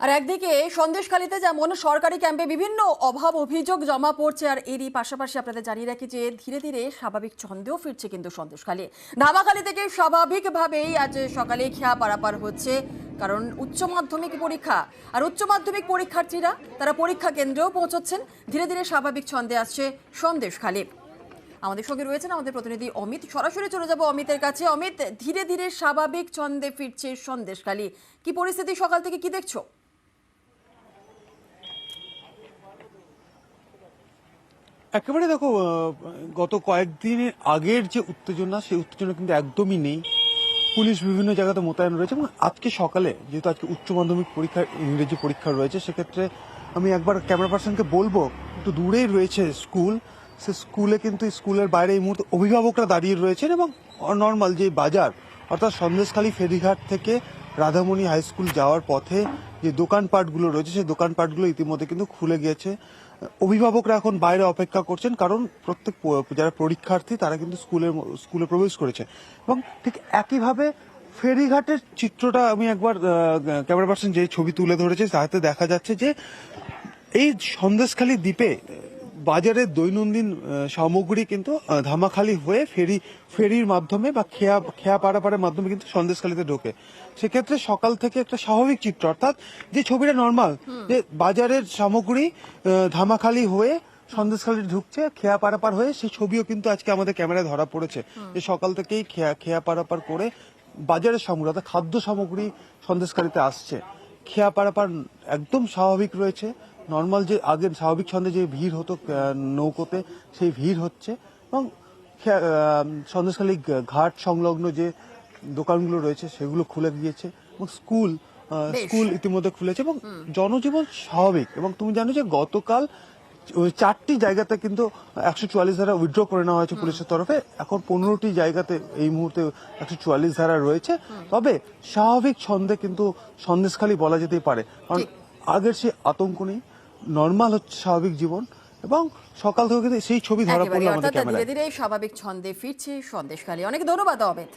আর একদিকে সন্দেশখালীতে যেমন সরকারি ক্যাম্পে বিভিন্ন অভাব অভিযোগ জমা পড়ছে, আর এরই পাশাপাশি আপনাদের জানিয়ে রাখি যে ধীরে ধীরে স্বাভাবিক ছন্দেও ফিরছে কিন্তু সন্দেশখালী। ধামাখালী থেকে স্বাভাবিকভাবেই আজ সকালে খেয়া পারাপার হচ্ছে, কারণ উচ্চ মাধ্যমিক পরীক্ষা। আর উচ্চ মাধ্যমিক পরীক্ষার্থীরা তারা পরীক্ষা কেন্দ্রেও পৌঁছচ্ছেন। ধীরে ধীরে স্বাভাবিক ছন্দে আসছে সন্দেশখালী। আমাদের সঙ্গে রয়েছেন আমাদের প্রতিনিধি অমিত। সরাসরি চলে যাব অমিতের কাছে। অমিত, ধীরে ধীরে স্বাভাবিক ছন্দে ফিরছে সন্দেশখালী, কি পরিস্থিতি সকাল থেকে কি দেখছো? একেবারে দেখো, গত কয়েকদিন আগের যে উত্তেজনা, সেই উত্তেজনা কিন্তু একদমই নেই। পুলিশ বিভিন্ন জায়গাতে মোতায়েন রয়েছে এবং আজকে সকালে যেহেতু আজকে উচ্চ মাধ্যমিক পরীক্ষা, ইংরেজি পরীক্ষা রয়েছে, সেক্ষেত্রে আমি একবার ক্যামেরা পার্সনকে বলবো, একটু দূরেই রয়েছে স্কুল, সে স্কুলে কিন্তু স্কুলের বাইরে এই মুহূর্তে অভিভাবকরা দাঁড়িয়ে রয়েছেন এবং নর্মাল যে বাজার, অর্থাৎ সন্দেশখালী ফেরিঘাট থেকে রাধামণি হাই স্কুল যাওয়ার পথে যে দোকানপাটগুলো রয়েছে, সেই দোকানপাটগুলো ইতিমধ্যে কিন্তু খুলে গিয়েছে। অভিভাবকরা এখন বাইরে অপেক্ষা করছেন, কারণ প্রত্যেক যারা পরীক্ষার্থী তারা কিন্তু স্কুলে প্রবেশ করেছে। এবং ঠিক একইভাবে ফেরিঘাটের চিত্রটা আমি একবার ক্যামেরা পার্সন যে ছবি তুলে ধরেছে তাতে দেখা যাচ্ছে যে এই সন্দেশখালী দ্বীপে বাজারের দৈনন্দিন সামগ্রী কিন্তু ধামাখালি হয়ে ফেরির মাধ্যমে বা খেয়া পারাপারের মাধ্যমে কিন্তু সন্দেশখালীতে ঢোকে। সেক্ষেত্রে সকাল থেকে একটা স্বাভাবিক চিত্র, অর্থাৎ যে ছবিটা নর্মাল, যে বাজারের সামগ্রী ধামাখালি হয়ে সন্দেশখালী ঢুকছে খেয়া পারাপার হয়ে, সেই ছবিও কিন্তু আজকে আমাদের ক্যামেরায় ধরা পড়েছে। যে সকাল থেকেই খেয়া পারাপার করে বাজারের সামগ্রী অর্থাৎ খাদ্য সামগ্রী সন্দেশখালীতে আসছে। খেয়া পারাপার একদম স্বাভাবিক রয়েছে। নর্মাল যে আগের স্বাভাবিক ছন্দে যে ভিড় হতো নৌকোতে, সেই ভিড় হচ্ছে। এবং সন্দেশখালী ঘাট সংলগ্ন যে দোকানগুলো রয়েছে সেগুলো খুলে গিয়েছে এবং স্কুল ইতিমধ্যে খুলেছে এবং জনজীবন স্বাভাবিক। এবং তুমি জানো যে গতকাল ওই 4টি জায়গাতে কিন্তু 144 ধারা উইথড্র করে নেওয়া হয়েছে পুলিশের তরফে। এখন 15টি জায়গাতে এই মুহূর্তে 144 ধারা রয়েছে। তবে স্বাভাবিক ছন্দে কিন্তু সন্দেশখালী বলা যেতেই পারে, কারণ আগের সেই আতঙ্ক নেই, নর্মাল হচ্ছে স্বাভাবিক জীবন। এবং সকাল থেকে কিন্তু সেই ছবি ধরা পড়লো আমাদের ক্যামেরায়। ধীরে ধীরে স্বাভাবিক ছন্দে ফিরছে সন্দেশখালী। অনেক ধন্যবাদ অমিত।